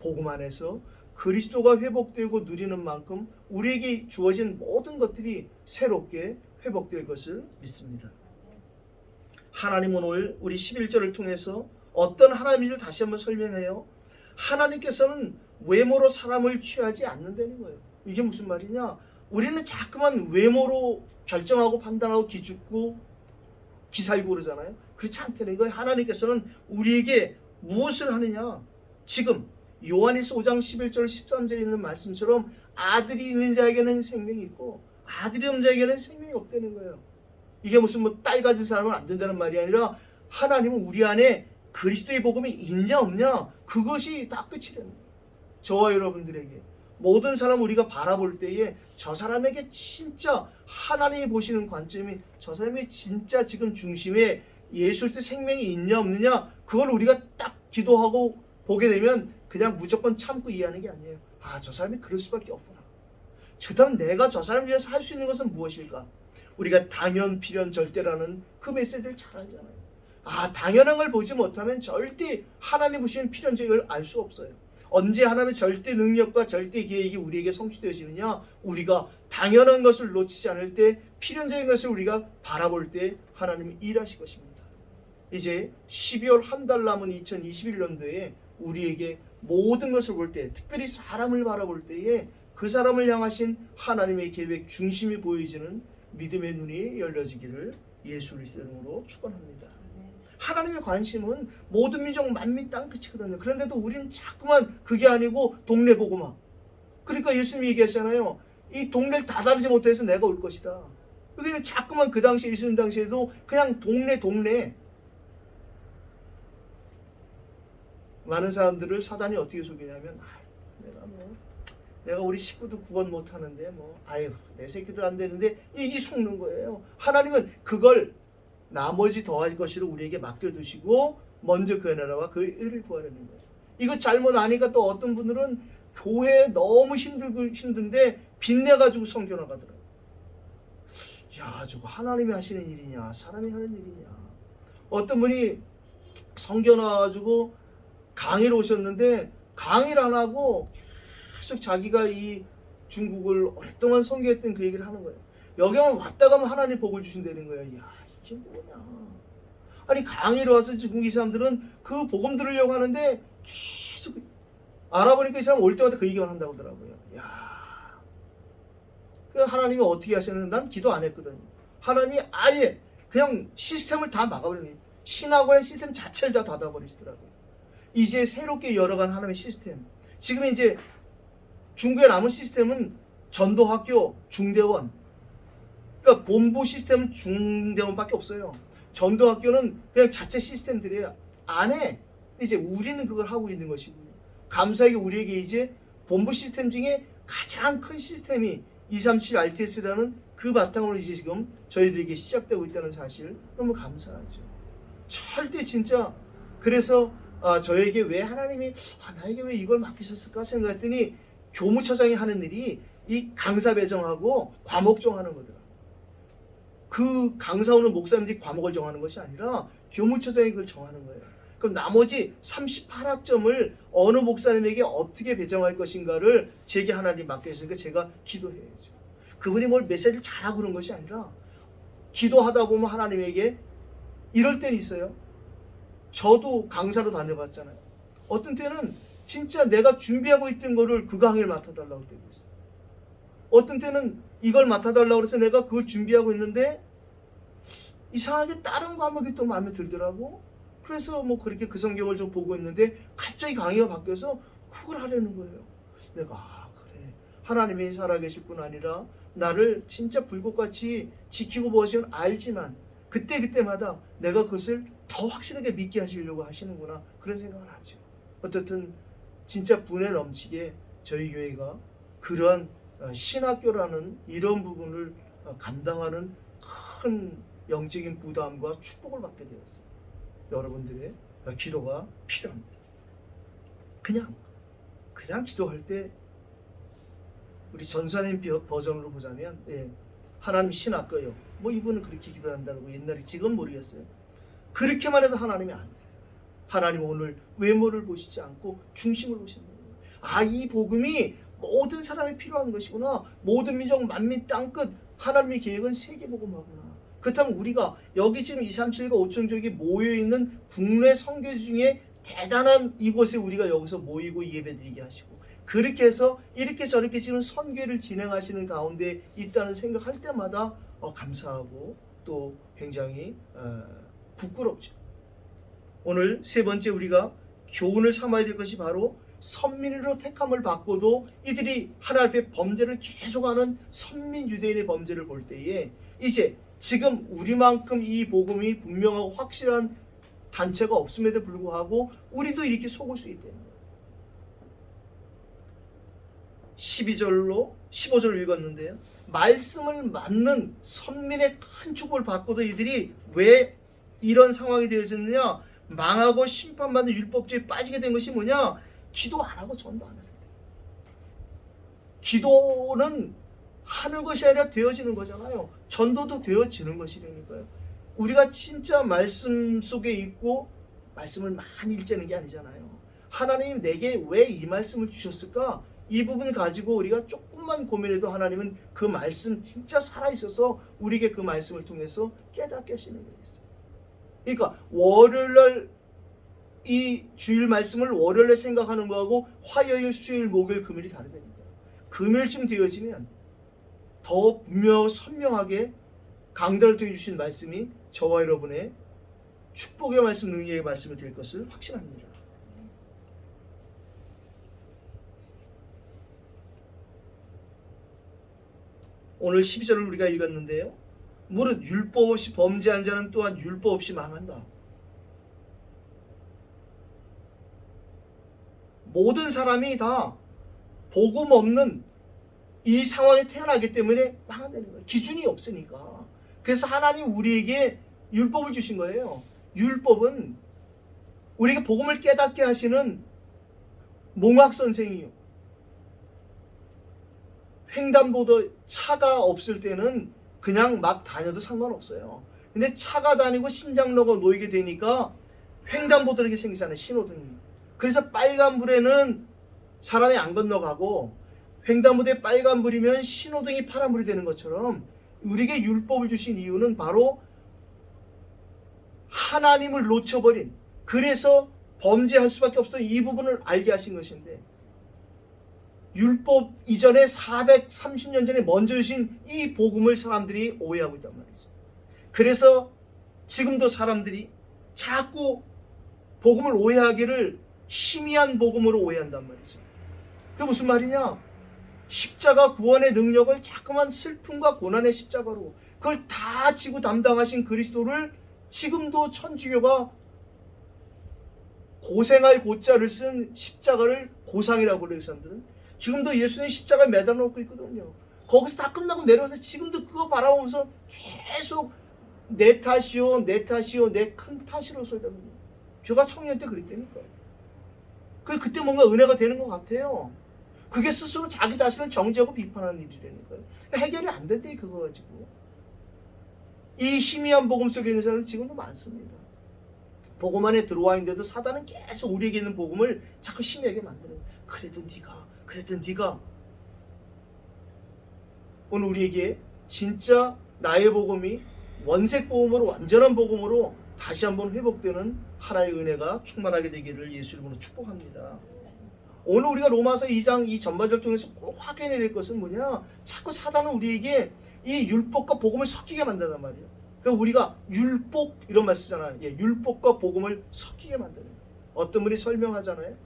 A: 복음 안에서 그리스도가 회복되고 누리는 만큼 우리에게 주어진 모든 것들이 새롭게 회복될 것을 믿습니다. 하나님은 오늘 우리 11절을 통해서 어떤 하나님인지를 다시 한번 설명해요. 하나님께서는 외모로 사람을 취하지 않는다는 거예요. 이게 무슨 말이냐? 우리는 자꾸만 외모로 결정하고 판단하고 기죽고 기살고 그러잖아요. 그렇지 않다는 거예요. 하나님께서는 우리에게 무엇을 하느냐? 지금 요한일서 5장 11절 13절에 있는 말씀처럼 아들이 있는 자에게는 생명이 있고 아들이 없는 자에게는 생명이 없다는 거예요. 이게 무슨 뭐 딸 가진 사람은 안 된다는 말이 아니라 하나님은 우리 안에 그리스도의 복음이 있냐 없냐 그것이 다 끝이라는 거예요. 저와 여러분들에게 모든 사람 우리가 바라볼 때에 저 사람에게 진짜 하나님이 보시는 관점이 저 사람이 진짜 지금 중심에 예수 그리스도의 생명이 있냐 없느냐 그걸 우리가 딱 기도하고 보게 되면 그냥 무조건 참고 이해하는 게 아니에요. 아, 저 사람이 그럴 수밖에 없구나. 그다음 내가 저 사람을 위해서 할 수 있는 것은 무엇일까? 우리가 당연, 필연, 절대라는 그 메시지를 잘 알잖아요. 아, 당연한 걸 보지 못하면 절대 하나님 보시는 필연적을 알 수 없어요. 언제 하나님의 절대 능력과 절대 계획이 우리에게 성취되어지느냐? 우리가 당연한 것을 놓치지 않을 때 필연적인 것을 우리가 바라볼 때 하나님이 일하실 것입니다. 이제 12월 한 달 남은 2021년도에 우리에게 모든 것을 볼 때 특별히 사람을 바라볼 때에 그 사람을 향하신 하나님의 계획 중심이 보여지는 믿음의 눈이 열려지기를 예수 그리스도 이름으로 축원합니다. 하나님의 관심은 모든 민족 만민 땅끝이거든요. 그런데도 우리는 자꾸만 그게 아니고 동네 복음화. 그러니까 예수님이 얘기하잖아요. 이 동네를 다 다니지 못해서 내가 올 것이다. 그러니까 자꾸만 그 당시에 예수님 당시에도 그냥 동네 많은 사람들을 사단이 어떻게 속이냐면 내가 우리 식구도 구원 못하는데 내 새끼도 안 되는데 이게 속는 거예요. 하나님은 그걸 나머지 더할 것으로 우리에게 맡겨두시고 먼저 그 나라와 그 의를 구하려는 거예요. 이거 잘못 아니까 또 어떤 분들은 교회 너무 힘든데 빚내가지고 성교 나가더라고요. 야, 저거 하나님이 하시는 일이냐 사람이 하는 일이냐. 어떤 분이 성교 나가지고 강의를 오셨는데 강의를 안 하고 계속 자기가 이 중국을 오랫동안 선교했던 그 얘기를 하는 거예요. 여기만 왔다 가면 하나님 복을 주신다는 거예요. 야, 이게 뭐냐. 아니 강의를 와서 중국 이 사람들은 그 복음 들으려고 하는데 계속 알아보니까 이 사람 올 때마다 그 얘기만 한다고 하더라고요. 야, 그 하나님이 어떻게 하시는지 난 기도 안 했거든요. 하나님이 아예 그냥 시스템을 다 막아버리는 거예요. 신학원의 시스템 자체를 다 닫아버리시더라고요. 이제 새롭게 열어간 하나님의 시스템. 지금 이제 중국에 남은 시스템은 전도학교, 중대원. 그러니까 본부 시스템은 중대원밖에 없어요. 전도학교는 그냥 자체 시스템들이에요. 안에 이제 우리는 그걸 하고 있는 것이고요. 감사하게 우리에게 이제 본부 시스템 중에 가장 큰 시스템이 237 RTS라는 그 바탕으로 이제 지금 저희들에게 시작되고 있다는 사실 너무 감사하죠. 절대 진짜 그래서 저에게 왜 하나님이 나에게 왜 이걸 맡기셨을까 생각했더니 교무처장이 하는 일이 이 강사 배정하고 과목 정하는 거더라. 그 강사 오는 목사님들이 과목을 정하는 것이 아니라 교무처장이 그걸 정하는 거예요. 그럼 나머지 38학점을 어느 목사님에게 어떻게 배정할 것인가를 제게 하나님 맡겨주시니까 제가 기도해야죠. 그분이 뭘 메시지를 잘하고 그런 것이 아니라 기도하다 보면 하나님에게 이럴 때는 있어요. 저도 강사로 다녀봤잖아요. 어떤 때는 진짜 내가 준비하고 있던 거를 그 강의를 맡아달라고 때도 있어요. 어떤 때는 이걸 맡아달라고 해서 내가 그걸 준비하고 있는데 이상하게 다른 과목이 또 마음에 들더라고. 그래서 그렇게 그 성경을 좀 보고 있는데 갑자기 강의가 바뀌어서 그걸 하려는 거예요. 내가 그래. 하나님이 살아계실 뿐 아니라 나를 진짜 불꽃같이 지키고 보시면 알지만 그때마다 내가 그것을 더 확실하게 믿게 하시려고 하시는구나. 그런 생각을 하죠. 어쨌든 진짜 분에 넘치게 저희 교회가 그러한 신학교라는 이런 부분을 감당하는 큰 영적인 부담과 축복을 받게 되었어요. 여러분들의 기도가 필요합니다. 그냥 기도할 때 우리 전사님 버전으로 보자면 하나님 신학교요. 이분은 그렇게 기도한다고 옛날에 지금 모르겠어요. 그렇게만 해도 하나님이 안 돼요. 하나님 오늘 외모를 보시지 않고 중심을 보신다는 거예요. 이 복음이 모든 사람이 필요한 것이구나. 모든 민족 만민 땅끝 하나님의 계획은 세계복음화구나. 그렇다면 우리가 여기 지금 237과 5천족이 모여있는 국내 선교 중에 대단한 이곳에 우리가 여기서 모이고 예배드리게 하시고 그렇게 해서 이렇게 저렇게 지금 선교를 진행하시는 가운데 있다는 생각할 때마다 감사하고 또 굉장히 부끄럽죠. 오늘 세 번째 우리가 교훈을 삼아야 될 것이 바로 선민으로 택함을 받고도 이들이 하나님 앞에 범죄를 계속하는 선민 유대인의 범죄를 볼 때에 이제 지금 우리만큼 이 복음이 분명하고 확실한 단체가 없음에도 불구하고 우리도 이렇게 속을 수 있다는 거예요. 12절로 15절을 읽었는데요. 말씀을 맞는 선민의 큰 축복을 받고도 이들이 왜 이런 상황이 되어졌느냐? 망하고 심판받는 율법주의에 빠지게 된 것이 뭐냐? 기도 안 하고 전도 안 했을 때. 기도는 하는 것이 아니라 되어지는 거잖아요. 전도도 되어지는 것이라니까요. 우리가 진짜 말씀 속에 있고 말씀을 많이 읽자는 게 아니잖아요. 하나님이 내게 왜 이 말씀을 주셨을까? 이 부분 가지고 우리가 조금만 고민해도 하나님은 그 말씀 진짜 살아있어서 우리에게 그 말씀을 통해서 깨닫게 하시는 게 있어요. 그러니까 월요일날 이 주일 말씀을 월요일에 생각하는 거하고 화요일, 수요일, 목요일, 금요일이 다르다니까요. 금요일쯤 되어지면 더 분명하고 선명하게 강단을 통해 주신 말씀이 저와 여러분의 축복의 말씀, 능력의 말씀이 될 것을 확신합니다. 오늘 12절을 우리가 읽었는데요. 무릇 율법 없이 범죄한 자는 또한 율법 없이 망한다. 모든 사람이 다 복음 없는 이 상황에 태어나기 때문에 망한다는 거예요. 기준이 없으니까. 그래서 하나님 우리에게 율법을 주신 거예요. 율법은 우리에게 복음을 깨닫게 하시는 몽학 선생이요. 횡단보도 차가 없을 때는 그냥 막 다녀도 상관없어요. 근데 차가 다니고 신장로가 놓이게 되니까 횡단보도 이렇게 생기잖아요. 신호등이. 그래서 빨간불에는 사람이 안 건너가고 횡단보도에 빨간불이면 신호등이 파란불이 되는 것처럼 우리에게 율법을 주신 이유는 바로 하나님을 놓쳐버린, 그래서 범죄할 수밖에 없었던 이 부분을 알게 하신 것인데, 율법 이전에 430년 전에 먼저 주신 이 복음을 사람들이 오해하고 있단 말이죠. 그래서 지금도 사람들이 자꾸 복음을 오해하기를 희미한 복음으로 오해한단 말이죠. 그게 무슨 말이냐? 십자가 구원의 능력을 자꾸만 슬픔과 고난의 십자가로 그걸 다 지고 담당하신 그리스도를 지금도 천주교가 고생할 고자를 쓴 십자가를 고상이라고 그래요. 사람들은 지금도 예수님 십자가에 매달아 놓고 있거든요. 거기서 다 끝나고 내려와서 지금도 그거 바라보면서 계속 내 탓이요, 내 탓이요, 내 큰 탓이로 소리하거든요. 제가 청년 때 그랬다니까요. 그때 뭔가 은혜가 되는 것 같아요. 그게 스스로 자기 자신을 정죄하고 비판하는 일이라니까요. 해결이 안 된대, 그거 가지고. 이 희미한 복음 속에 있는 사람은 지금도 많습니다. 복음 안에 들어와 있는데도 사단은 계속 우리에게 있는 복음을 자꾸 희미하게 만드는 거예요. 그래도 네가 오늘 우리에게 진짜 나의 복음이 원색 복음으로, 완전한 복음으로 다시 한번 회복되는 하나의 은혜가 충만하게 되기를 예수 이름으로 축복합니다. 오늘 우리가 로마서 2장 이 전반절을 통해서 꼭 확인해야 될 것은 뭐냐? 자꾸 사단은 우리에게 이 율법과 복음을 섞이게 만든단 말이에요. 그러니까 우리가 율법 이런 말 쓰잖아요. 예, 율법과 복음을 섞이게 만드는 거예요. 어떤 분이 설명하잖아요.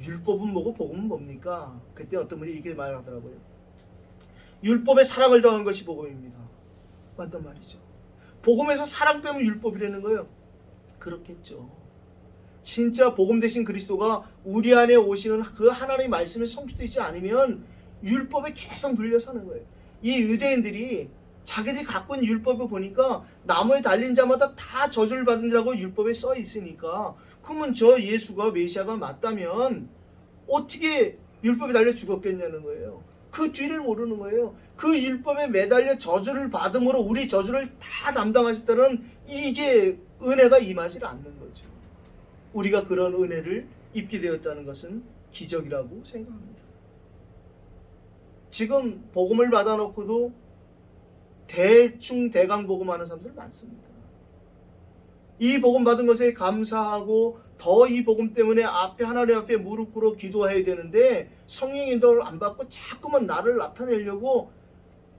A: 율법은 뭐고 복음은 뭡니까? 그때 어떤 분이 이렇게 말하더라고요. 율법에 사랑을 더한 것이 복음입니다. 맞단 말이죠. 복음에서 사랑 빼면 율법이라는 거예요. 그렇겠죠. 진짜 복음 되신 그리스도가 우리 안에 오시는 그 하나님의 말씀에 성취되지 않으면 율법에 계속 눌려 사는 거예요. 이 유대인들이 자기들이 갖고 있는 율법을 보니까 나무에 달린 자마다 다 저주를 받으라고 율법에 써 있으니까, 그러면 저 예수가 메시아가 맞다면 어떻게 율법에 달려 죽었겠냐는 거예요. 그 뒤를 모르는 거예요. 그 율법에 매달려 저주를 받음으로 우리 저주를 다 담당하셨다는 이게 은혜가 임하지 않는 거죠. 우리가 그런 은혜를 입게 되었다는 것은 기적이라고 생각합니다. 지금 복음을 받아놓고도 대충 대강 복음하는 사람들 많습니다. 이 복음 받은 것에 감사하고 더 이 복음 때문에 앞에 하나님 앞에 무릎 꿇어 기도해야 되는데 성령 인도를 안 받고 자꾸만 나를 나타내려고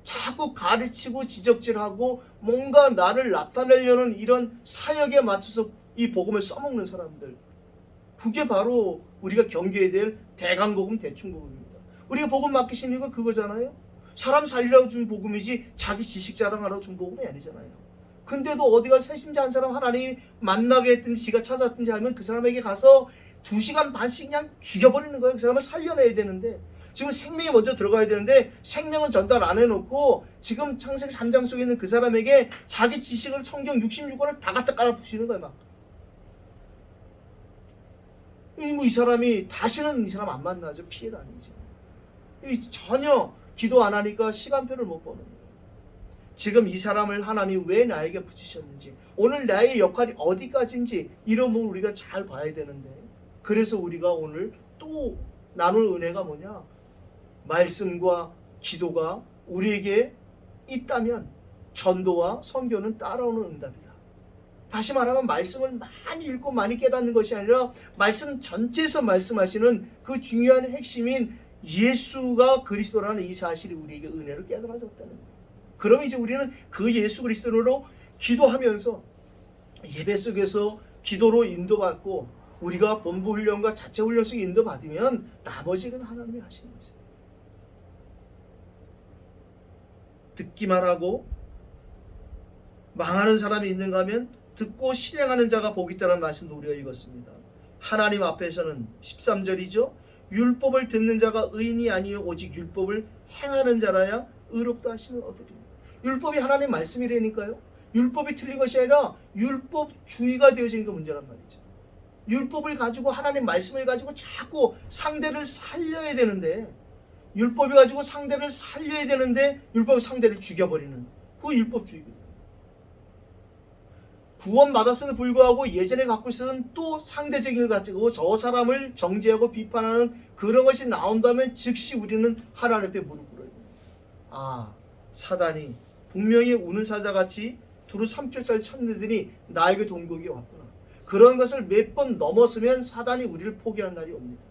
A: 자꾸 가르치고 지적질하고 뭔가 나를 나타내려는 이런 사역에 맞춰서 이 복음을 써먹는 사람들, 그게 바로 우리가 경계해야 될 대강복음 대충복음입니다. 우리가 복음 맡기신 이유가 그거잖아요. 사람 살리라고 준 복음이지 자기 지식 자랑하라고 준 복음이 아니잖아요. 근데도 어디가 새신자 한 사람 하나님 만나게 했든지 지가 찾았든지 하면 그 사람에게 가서 2시간 반씩 그냥 죽여버리는 거예요. 그 사람을 살려내야 되는데, 지금 생명이 먼저 들어가야 되는데 생명은 전달 안 해놓고 지금 창세기 3장 속에 있는 그 사람에게 자기 지식을 성경 66권을 다 갖다 깔아부시는 거예요. 막 이 사람이 다시는 이 사람 안 만나죠. 피해 다니죠. 전혀 기도 안 하니까 시간표를 못 보는 거예요. 지금 이 사람을 하나님 왜 나에게 붙이셨는지, 오늘 나의 역할이 어디까지인지 이런 부분 우리가 잘 봐야 되는데, 그래서 우리가 오늘 또 나눌 은혜가 뭐냐, 말씀과 기도가 우리에게 있다면 전도와 선교는 따라오는 응답이다. 다시 말하면 말씀을 많이 읽고 많이 깨닫는 것이 아니라 말씀 전체에서 말씀하시는 그 중요한 핵심인 예수가 그리스도라는 이 사실이 우리에게 은혜로 깨달아졌다는 거예요. 그럼 이제 우리는 그 예수 그리스도로 기도하면서 예배 속에서 기도로 인도받고 우리가 본부 훈련과 자체 훈련 속에 인도받으면 나머지는 하나님이 하시는 거죠. 듣기만 하고 망하는 사람이 있는가 하면 듣고 실행하는 자가 복이 있다는 말씀도 우리가 읽었습니다. 하나님 앞에서는 13절이죠. 율법을 듣는 자가 의인이 아니요 오직 율법을 행하는 자라야 의롭다 하심을 얻으리니. 율법이 하나님 말씀이라니까요. 율법이 틀린 것이 아니라 율법주의가 되어지는 게 문제란 말이죠. 율법을 가지고 하나님 말씀을 가지고 자꾸 상대를 살려야 되는데, 율법이 가지고 상대를 살려야 되는데 율법이 상대를 죽여버리는 그 율법주의거든요. 구원받았음에도 불구하고 예전에 갖고 있었던 또 상대적인 걸 가지고 저 사람을 정죄하고 비판하는 그런 것이 나온다면 즉시 우리는 하나님 앞에 무릎 꿇어야 돼요. 아, 사단이 분명히 우는 사자같이 두루 3킬짜리 쳤는더니 나에게 동국이 왔구나. 그런 것을 몇 번 넘었으면 사단이 우리를 포기하는 날이 옵니다.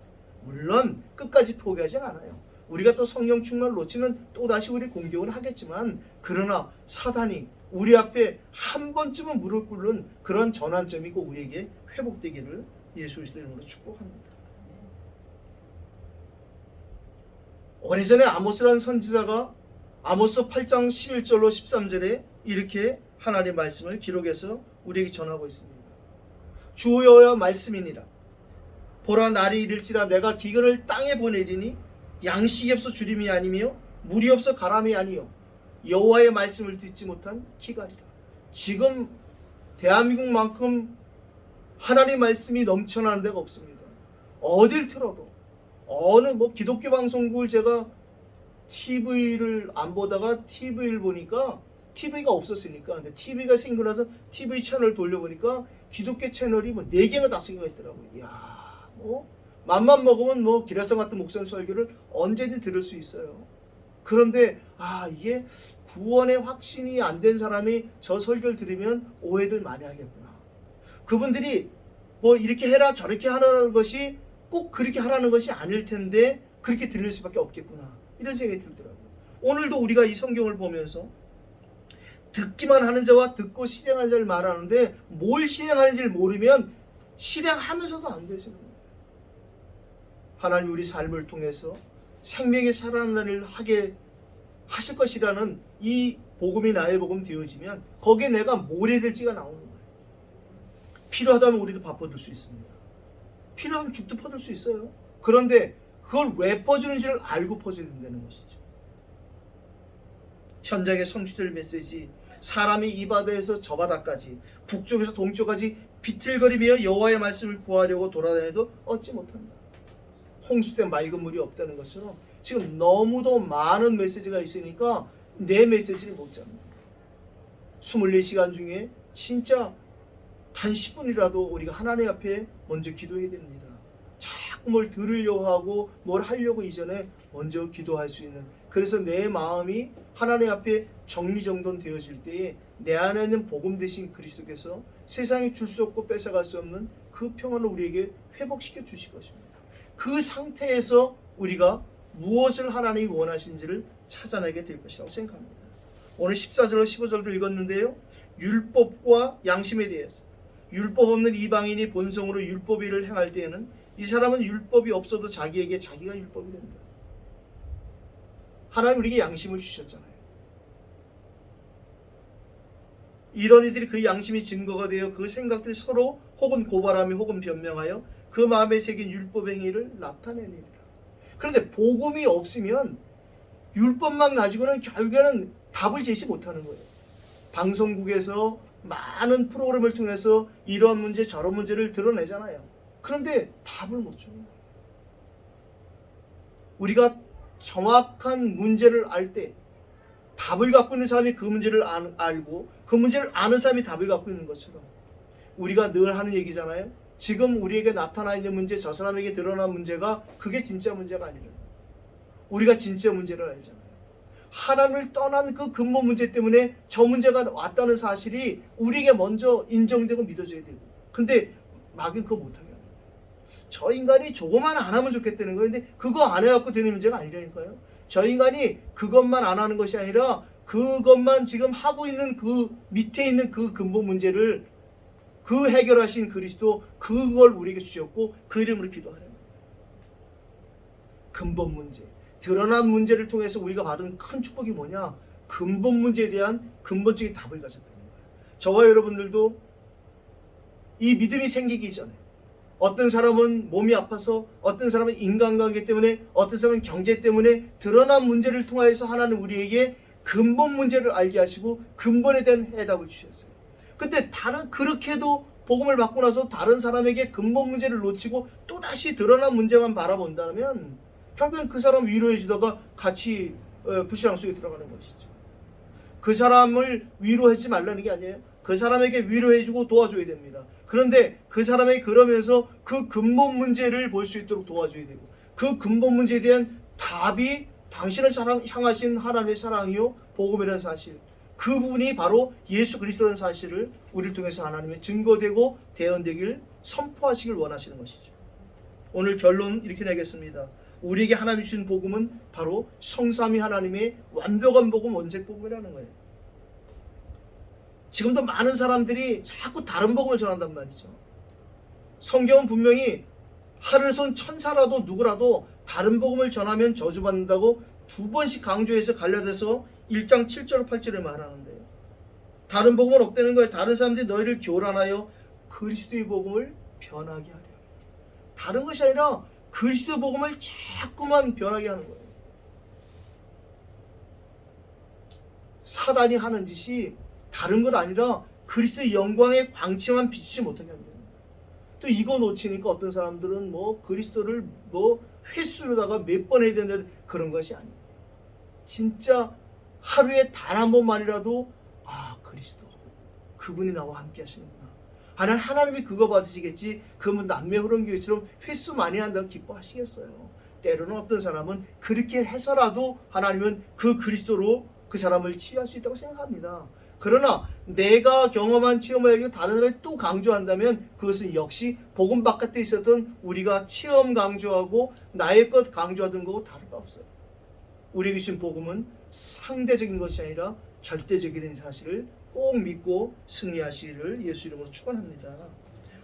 A: 물론 끝까지 포기하진 않아요. 우리가 또 성령 충만을 놓치면 또다시 우리 공격은 하겠지만, 그러나 사단이 우리 앞에 한 번쯤은 무릎 꿇는 그런 전환점이 꼭 우리에게 회복되기를 예수 그리스도 이름으로 축복합니다. 오래전에 아모스라는 선지자가 아모스 8장 11절로 13절에 이렇게 하나님의 말씀을 기록해서 우리에게 전하고 있습니다. 주 여호와의 말씀이니라. 보라, 날이 이를지라 내가 기근을 땅에 보내리니 양식이 없어 주림이 아니며 물이 없어 가람이 아니요 여호와의 말씀을 듣지 못한 기갈이라. 지금 대한민국만큼 하나님의 말씀이 넘쳐나는 데가 없습니다. 어딜 틀어도, 어느 기독교 방송국을 제가 TV를 안 보다가 TV를 보니까, TV가 없었으니까, 근데 TV가 생기고 나서 TV 채널 돌려보니까 기독교 채널이 4개가 5개가 있더라고요. 이야, 맘만 먹으면 기라성 같은 목사님 설교를 언제든 들을 수 있어요. 그런데 이게 구원의 확신이 안 된 사람이 저 설교를 들으면 오해들 많이 하겠구나. 그분들이 이렇게 해라 저렇게 하라는 것이 꼭 그렇게 하라는 것이 아닐 텐데 그렇게 들릴 수밖에 없겠구나, 이런 생각이 들더라고요. 오늘도 우리가 이 성경을 보면서 듣기만 하는 자와 듣고 실행하는 자를 말하는데, 뭘 실행하는지를 모르면 실행하면서도 안 되시는 거예요. 하나님 우리 삶을 통해서 생명의 살아나는 일을 하게 하실 것이라는 이 복음이 나의 복음 되어지면 거기에 내가 뭘 해야 될지가 나오는 거예요. 필요하다면 우리도 밥 퍼줄 수 있습니다. 필요하면 죽도 퍼줄 수 있어요. 그런데 그걸 왜 퍼주는지를 알고 퍼줘야 된다는 것이죠. 현장의 성취될 메시지, 사람이 이 바다에서 저 바다까지, 북쪽에서 동쪽까지 비틀거리며 여호와의 말씀을 구하려고 돌아다녀도 얻지 못한다. 홍수된 맑은 물이 없다는 것처럼 지금 너무도 많은 메시지가 있으니까 내 메시지를 못 잡니다. 24시간 중에 진짜 단 10분이라도 우리가 하나님 앞에 먼저 기도해야 됩니다. 자꾸 뭘 들으려고 하고 뭘 하려고 이전에 먼저 기도할 수 있는, 그래서 내 마음이 하나님 앞에 정리정돈되어질 때에 내 안에 있는 복음 되신 그리스도께서 세상에 줄 수 없고 뺏어갈 수 없는 그 평안을 우리에게 회복시켜 주실 것입니다. 그 상태에서 우리가 무엇을 하나님이 원하시는지를 찾아내게 될 것이라고 생각합니다. 오늘 14절로 15절도 읽었는데요, 율법과 양심에 대해서, 율법 없는 이방인이 본성으로 율법 일을 행할 때에는 이 사람은 율법이 없어도 자기에게 자기가 율법이 된다. 하나님 우리에게 양심을 주셨잖아요. 이런 이들이 그 양심이 증거가 되어 그 생각들이 서로 혹은 고발하며 혹은 변명하여 그 마음에 새긴 율법 행위를 나타내니라. 그런데 복음이 없으면 율법만 가지고는 결국에는 답을 제시 못하는 거예요. 방송국에서 많은 프로그램을 통해서 이런 문제 저런 문제를 드러내잖아요. 그런데 답을 못 줘요. 우리가 정확한 문제를 알 때 답을 갖고 있는 사람이 그 문제를 알고 그 문제를 아는 사람이 답을 갖고 있는 것처럼, 우리가 늘 하는 얘기잖아요. 지금 우리에게 나타나 있는 문제, 저 사람에게 드러난 문제가 그게 진짜 문제가 아니라 우리가 진짜 문제를 알잖아요. 하나님을 떠난 그 근본 문제 때문에 저 문제가 왔다는 사실이 우리에게 먼저 인정되고 믿어져야 되고, 근데 막연 그거 못하게 하는 거예요. 저 인간이 저거만 안 하면 좋겠다는 거예요. 근데 그거 안 해갖고 되는 문제가 아니라니까요. 저 인간이 그것만 안 하는 것이 아니라 그것만 지금 하고 있는 그 밑에 있는 그 근본 문제를 그 해결하신 그리스도, 그걸 우리에게 주셨고 그 이름으로 기도하는 거예요. 근본 문제, 드러난 문제를 통해서 우리가 받은 큰 축복이 뭐냐? 근본 문제에 대한 근본적인 답을 가졌다는 거예요. 저와 여러분들도 이 믿음이 생기기 전에, 어떤 사람은 몸이 아파서, 어떤 사람은 인간관계 때문에, 어떤 사람은 경제 때문에 드러난 문제를 통하여서 하나님 우리에게 근본 문제를 알게 하시고 근본에 대한 해답을 주셨어요. 근데 그렇게도 복음을 받고 나서 다른 사람에게 근본 문제를 놓치고 또다시 드러난 문제만 바라본다면 결국엔 그 사람 위로해 주다가 같이 불신앙 속에 들어가는 것이죠. 그 사람을 위로하지 말라는 게 아니에요. 그 사람에게 위로해 주고 도와줘야 됩니다. 그런데 그 사람에게 그러면서 그 근본 문제를 볼 수 있도록 도와줘야 되고, 그 근본 문제에 대한 답이 당신을 향하신 하나님의 사랑이요 복음이라는 사실, 그분이 바로 예수 그리스도라는 사실을 우리를 통해서 하나님의 증거되고 대언되기를 선포하시길 원하시는 것이죠. 오늘 결론 이렇게 내겠습니다. 우리에게 하나님 주신 복음은 바로 성삼위 하나님의 완벽한 복음, 원색 복음이라는 거예요. 지금도 많은 사람들이 자꾸 다른 복음을 전한단 말이죠. 성경은 분명히 하늘에서 온 천사라도 누구라도 다른 복음을 전하면 저주받는다고 2번씩 강조해서 갈라디아서 1장 7절 8절에 말하는데요. 다른 복음은 없다는 거예요. 다른 사람들이 너희를 교란하여 그리스도의 복음을 변하게 하려. 다른 것이 아니라 그리스도 복음을 자꾸만 변하게 하는 거예요. 사단이 하는 짓이 다른 건 아니라 그리스도의 영광의 광채만 비추지 못하게 한다. 또 이거 놓치니까 어떤 사람들은 그리스도를 횟수로다가 몇 번 해야 된다, 그런 것이 아니에요. 진짜 하루에 단 한 번만이라도 그리스도, 그분이 나와 함께 하시는구나. 하나님이 그거 받으시겠지, 그러면 남매 흐름교회처럼 횟수 많이 한다고 기뻐하시겠어요. 때로는 어떤 사람은 그렇게 해서라도 하나님은 그 그리스도로 그 사람을 치유할 수 있다고 생각합니다. 그러나 내가 경험한 체험을 다른 사람이 또 강조한다면 그것은 역시 복음 바깥에 있었던 우리가 체험 강조하고 나의 것 강조하던 거고 다를 바 없어요. 우리에게 주신 복음은 상대적인 것이 아니라 절대적인 사실을 꼭 믿고 승리하시기를 예수 이름으로 축원합니다.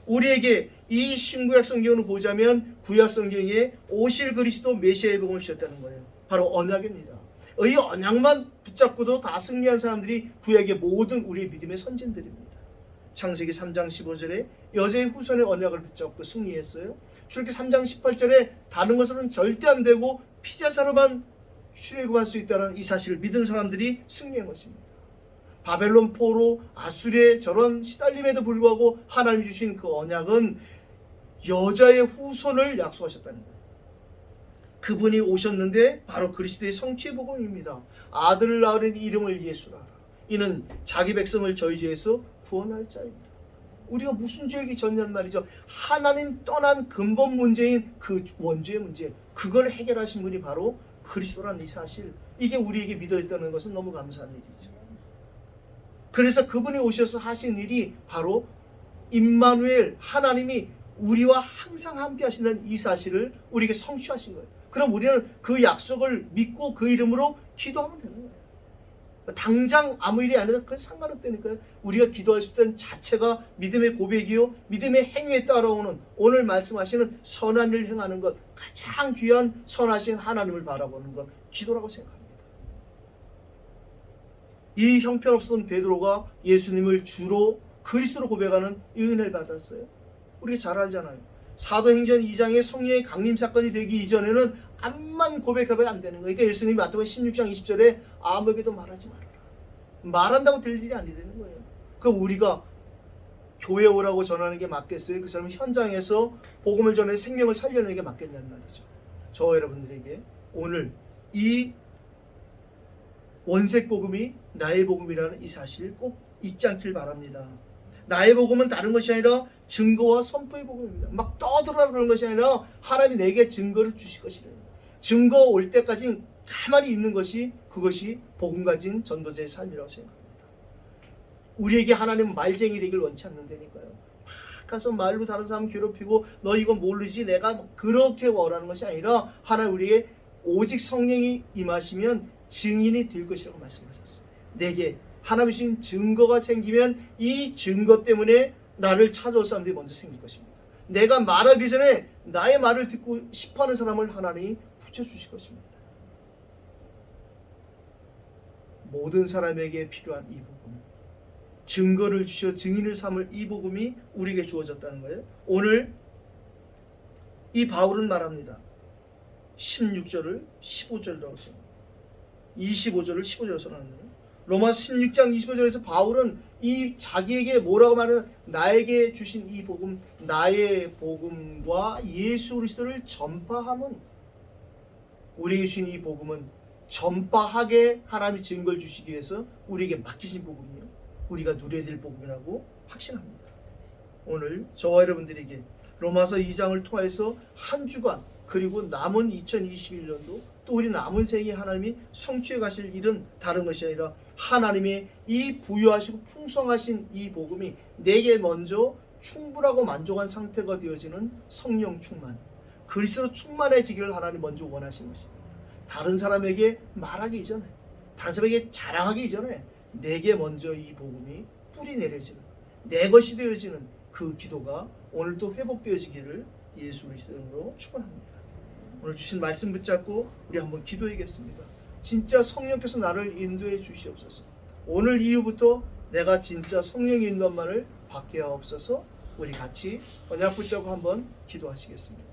A: 우리에게 이 신구약 성경으로 보자면 구약 성경에 오실 그리스도 메시아의 복음을 주셨다는 거예요. 바로 언약입니다. 이 언약만 붙잡고도 다 승리한 사람들이 구약의 모든 우리의 믿음의 선진들입니다. 창세기 3장 15절에 여자의 후손의 언약을 붙잡고 승리했어요. 출애굽기 3장 18절에 다른 것으로는 절대 안 되고 피자사로만 출애굽할 수 있다는 이 사실을 믿은 사람들이 승리한 것입니다. 바벨론 포로 아수리의 저런 시달림에도 불구하고 하나님이 주신 그 언약은 여자의 후손을 약속하셨다는 거예요. 그분이 오셨는데 바로 그리스도의 성취의 복음입니다. 아들을 낳으니 이름을 예수라 하라. 이는 자기 백성을 저희 죄에서 구원할 자입니다. 우리가 무슨 죄를 졌냔 말이죠. 하나님 떠난 근본 문제인 그 원죄의 문제, 그걸 해결하신 분이 바로 그리스도라는 이 사실, 이게 우리에게 믿어있다는 것은 너무 감사한 일이죠. 그래서 그분이 오셔서 하신 일이 바로 임마누엘, 하나님이 우리와 항상 함께 하신다는 이 사실을 우리에게 성취하신 거예요. 그럼 우리는 그 약속을 믿고 그 이름으로 기도하면 되는 거예요. 당장 아무 일이 아니라 그건 상관없다니까요. 우리가 기도할 수 있다는 자체가 믿음의 고백이요, 믿음의 행위에 따라오는, 오늘 말씀하시는 선한 일을 행하는 것, 가장 귀한 선하신 하나님을 바라보는 것, 기도라고 생각합니다. 이 형편없었던 베드로가 예수님을 주로 그리스도로 고백하는 이 은혜를 받았어요. 우리가 잘 알잖아요. 사도행전 2장의 성령의 강림 사건이 되기 이전에는 암만 고백하면 안 되는 거예요. 그러니까 예수님이 마태복음 16장 20절에 아무에게도 말하지 말아라. 말한다고 될 일이 아니라는 거예요. 그럼 우리가 교회 오라고 전하는 게 맞겠어요? 그 사람은 현장에서 복음을 전해 생명을 살려내는 게 맞겠냐는 말이죠. 저와 여러분들에게 오늘 이 원색 복음이 나의 복음이라는 이 사실을 꼭 잊지 않길 바랍니다. 나의 복음은 다른 것이 아니라 증거와 선포의 복음입니다. 막 떠들어라 그런 것이 아니라 하나님이 내게 증거를 주실 것이래요. 증거 올 때까지 가만히 있는 것이, 그것이 복음 가진 전도자의 삶이라고 생각합니다. 우리에게 하나님은 말쟁이 되길 원치 않는다니까요. 막 가서 말로 다른 사람 괴롭히고 너 이거 모르지 내가 그렇게 원하는 것이 아니라 하나님 우리에게 오직 성령이 임하시면 증인이 될 것이라고 말씀하셨어요. 내게 하나님 주신 증거가 생기면 이 증거 때문에 나를 찾아올 사람들이 먼저 생길 것입니다. 내가 말하기 전에 나의 말을 듣고 싶어하는 사람을 하나님이 붙여주실 것입니다. 모든 사람에게 필요한 이 복음, 증거를 주셔 증인을 삼을 이 복음이 우리에게 주어졌다는 거예요. 오늘 이 바울은 말합니다. 16절을 15절이라고 써요. 25절을 15절로 써놨네요. 로마서 16장 25절에서 바울은 이 자기에게 뭐라고 말하는, 나에게 주신 이 복음, 나의 복음과 예수 그리스도를 전파함은, 우리에게 주신 이 복음은 전파하게 하나님이 증거를 주시기 위해서 우리에게 맡기신 복음이요, 우리가 누려야 될 복음이라고 확신합니다. 오늘 저와 여러분들에게 로마서 2장을 통해서 한 주간, 그리고 남은 2021년도, 또 우리 남은 생에 하나님이 성취해 가실 일은 다른 것이 아니라 하나님의 이 부유하시고 풍성하신 이 복음이 내게 먼저 충분하고 만족한 상태가 되어지는 성령 충만, 그리스도 충만해지기를 하나님 먼저 원하시는 것입니다. 다른 사람에게 말하기 이전에, 다른 사람에게 자랑하기 이전에 내게 먼저 이 복음이 뿌리 내려지는, 내 것이 되어지는 그 기도가 오늘도 회복되어지기를 예수 그리스도로 축원합니다. 오늘 주신 말씀 붙잡고 우리 한번 기도하겠습니다. 진짜 성령께서 나를 인도해 주시옵소서. 오늘 이후부터 내가 진짜 성령의 인도만을 받게 하옵소서. 우리 같이 언약 붙잡고 한번 기도하시겠습니다.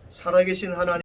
A: 살아계신 하나님,